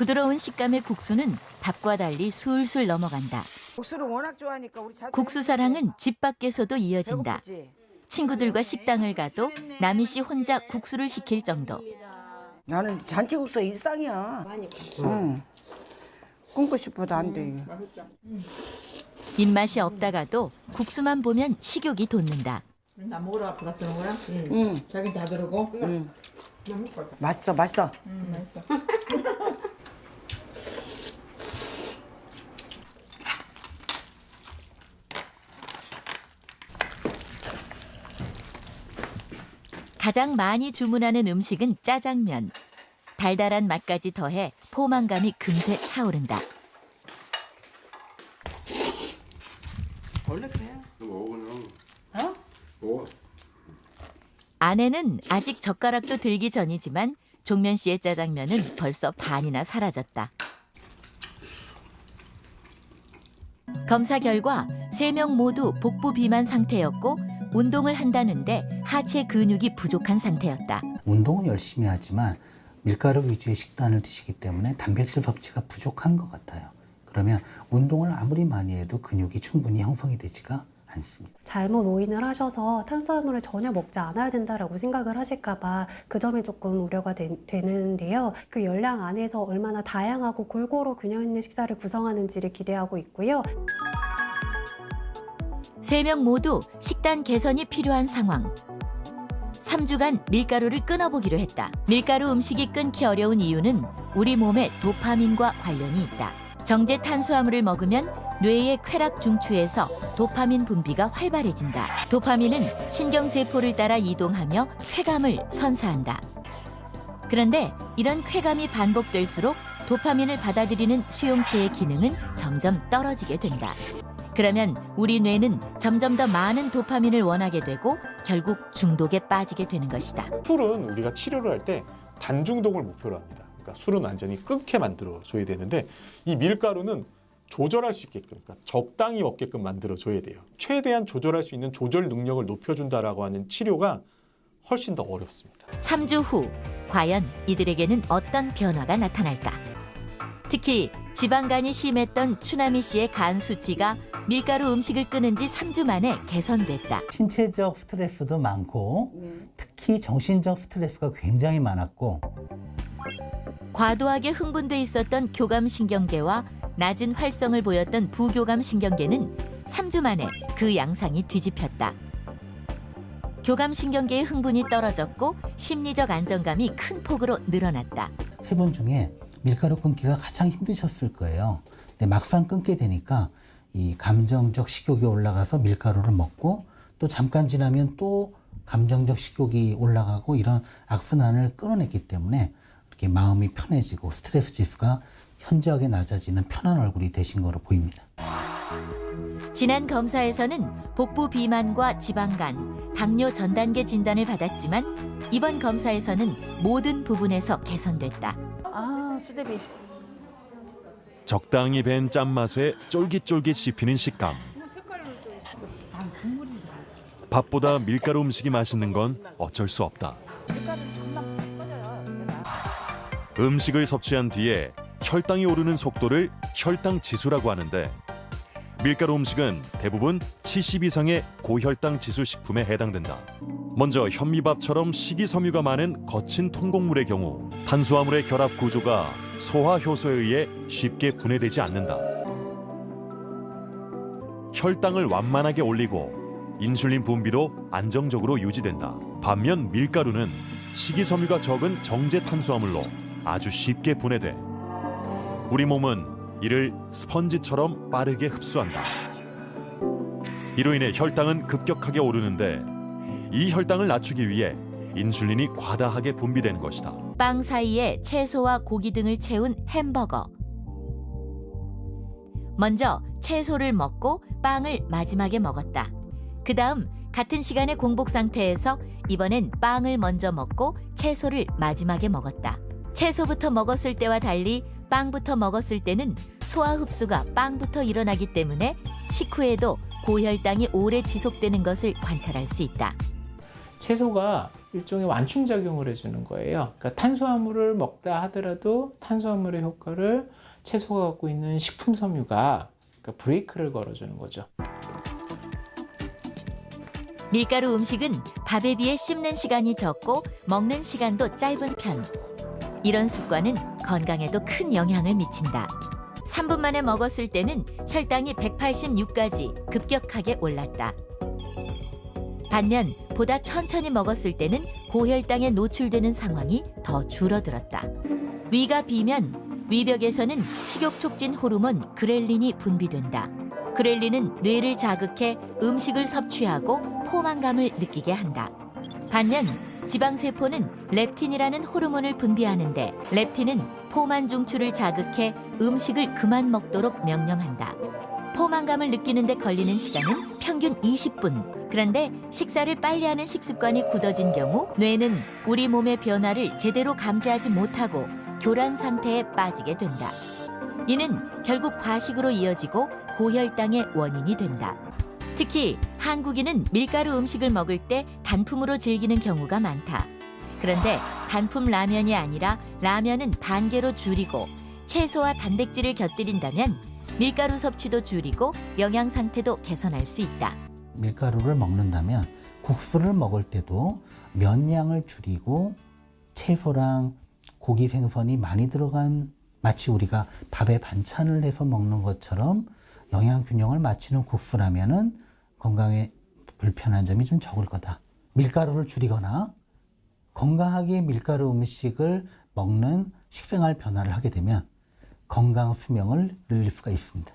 부드러운 식감의 국수는 밥과 달리 술술 넘어간다. 국수를 워낙 좋아하니까 우리 자주 국수 사랑은 집 밖에서도 이어진다. 배고프지? 친구들과 식당을 가도 남희 씨 혼자 국수를 시킬 정도. 나는 잔치국수 일상이야. 응. 꿈꾸 싶어도 안 돼. 입맛이 없다가도 국수만 보면 식욕이 돋는다. 나 먹으러 앞으로 갔는 거야? 응. 자긴 다 들어고? 응. 맛있어, 맛있어. 맛있어. 가장 많이 주문하는 음식은 짜장면. 달달한 맛까지 더해 포만감이 금세 차오른다. 원래 그래. 먹어 그냥. 어? 먹어. 아내는 아직 젓가락도 들기 전이지만 종면 씨의 짜장면은 벌써 반이나 사라졌다. 검사 결과 3명 모두 복부 비만 상태였고 운동을 한다는데 하체 근육이 부족한 상태였다. 운동은 열심히 하지만 밀가루 위주의 식단을 드시기 때문에 단백질 섭취가 부족한 것 같아요. 그러면 운동을 아무리 많이 해도 근육이 충분히 형성이 되지가 않습니다. 잘못 오인을 하셔서 탄수화물을 전혀 먹지 않아야 된다라고 생각을 하실까 봐 그 점이 조금 우려가 되는데요. 그 열량 안에서 얼마나 다양하고 골고루 균형 있는 식사를 구성하는지를 기대하고 있고요. 3명 모두 식단 개선이 필요한 상황. 3주간 밀가루를 끊어보기로 했다. 밀가루 음식이 끊기 어려운 이유는 우리 몸에 도파민과 관련이 있다. 정제 탄수화물을 먹으면 뇌의 쾌락 중추에서 도파민 분비가 활발해진다. 도파민은 신경세포를 따라 이동하며 쾌감을 선사한다. 그런데 이런 쾌감이 반복될수록 도파민을 받아들이는 수용체의 기능은 점점 떨어지게 된다. 그러면 우리 뇌는 점점 더 많은 도파민을 원하게 되고 결국 중독에 빠지게 되는 것이다. 술은 우리가 치료를 할 때 단중독을 목표로 합니다. 그러니까 술은 완전히 끊게 만들어줘야 되는데 이 밀가루는 조절할 수 있게끔, 그러니까 적당히 먹게끔 만들어줘야 돼요. 최대한 조절할 수 있는 조절 능력을 높여준다라고 하는 치료가 훨씬 더 어렵습니다. 3주 후 과연 이들에게는 어떤 변화가 나타날까? 특히 지방간이 심했던 추남희 씨의 간 수치가 밀가루 음식을 끊은 지 3주 만에 개선됐다. 신체적 스트레스도 많고 특히 정신적 스트레스가 굉장히 많았고 과도하게 흥분돼 있었던 교감신경계와 낮은 활성을 보였던 부교감신경계는 3주 만에 그 양상이 뒤집혔다. 교감신경계의 흥분이 떨어졌고 심리적 안정감이 큰 폭으로 늘어났다. 세 분 중에 밀가루 끊기가 가장 힘드셨을 거예요. 근데 막상 끊게 되니까 이 감정적 식욕이 올라가서 밀가루를 먹고 또 잠깐 지나면 또 감정적 식욕이 올라가고 이런 악순환을 끊어냈기 때문에 이렇게 마음이 편해지고 스트레스 지수가 현저하게 낮아지는 편한 얼굴이 되신 거로 보입니다. 지난 검사에서는 복부 비만과 지방간, 당뇨 전 단계 진단을 받았지만 이번 검사에서는 모든 부분에서 개선됐다. 아, 수제비. 적당히 밴 짠맛에 쫄깃쫄깃 씹히는 식감. 밥보다 밀가루 음식이 맛있는 건 어쩔 수 없다. 음식을 섭취한 뒤에 혈당이 오르는 속도를 혈당 지수라고 하는데 밀가루 음식은 대부분 70 이상의 고혈당 지수 식품에 해당된다. 먼저 현미밥처럼 식이섬유가 많은 거친 통곡물의 경우 탄수화물의 결합 구조가 소화 효소에 의해 쉽게 분해되지 않는다. 혈당을 완만하게 올리고 인슐린 분비도 안정적으로 유지된다. 반면 밀가루는 식이섬유가 적은 정제 탄수화물로 아주 쉽게 분해돼 우리 몸은 이를 스펀지처럼 빠르게 흡수한다. 이로 인해 혈당은 급격하게 오르는데 이 혈당을 낮추기 위해 인슐린이 과다하게 분비되는 것이다. 빵 사이에 채소와 고기 등을 채운 햄버거. 먼저 채소를 먹고 빵을 마지막에 먹었다. 그 다음 같은 시간에 공복 상태에서 이번엔 빵을 먼저 먹고 채소를 마지막에 먹었다. 채소부터 먹었을 때와 달리 빵부터 먹었을 때는 소화 흡수가 빵부터 일어나기 때문에 식후에도 고혈당이 오래 지속되는 것을 관찰할 수 있다. 채소가 일종의 완충작용을 해주는 거예요. 그러니까 탄수화물을 먹다 하더라도 탄수화물의 효과를 채소가 갖고 있는 식품 섬유가 그러니까 브레이크를 걸어주는 거죠. 밀가루 음식은 밥에 비해 씹는 시간이 적고 먹는 시간도 짧은 편. 이런 습관은 건강에도 큰 영향을 미친다. 3분 만에 먹었을 때는 혈당이 186까지 급격하게 올랐다. 반면 보다 천천히 먹었을 때는 고혈당에 노출되는 상황이 더 줄어들었다. 위가 비면 위벽에서는 식욕 촉진 호르몬 그렐린이 분비된다. 그렐린은 뇌를 자극해 음식을 섭취하고 포만감을 느끼게 한다. 반면 지방세포는 렙틴이라는 호르몬을 분비하는데 렙틴은 포만 중추를 자극해 음식을 그만 먹도록 명령한다. 포만감을 느끼는 데 걸리는 시간은 평균 20분. 그런데 식사를 빨리 하는 식습관이 굳어진 경우 뇌는 우리 몸의 변화를 제대로 감지하지 못하고 교란 상태에 빠지게 된다. 이는 결국 과식으로 이어지고 고혈당의 원인이 된다. 특히 한국인은 밀가루 음식을 먹을 때 단품으로 즐기는 경우가 많다. 그런데 단품 라면이 아니라 라면은 반개로 줄이고 채소와 단백질을 곁들인다면 밀가루 섭취도 줄이고 영양 상태도 개선할 수 있다. 밀가루를 먹는다면 국수를 먹을 때도 면량을 줄이고 채소랑 고기 생선이 많이 들어간 마치 우리가 밥에 반찬을 해서 먹는 것처럼 영양 균형을 맞추는 국수라면은 건강에 불편한 점이 좀 적을 거다. 밀가루를 줄이거나 건강하게 밀가루 음식을 먹는 식생활 변화를 하게 되면 건강 수명을 늘릴 수가 있습니다.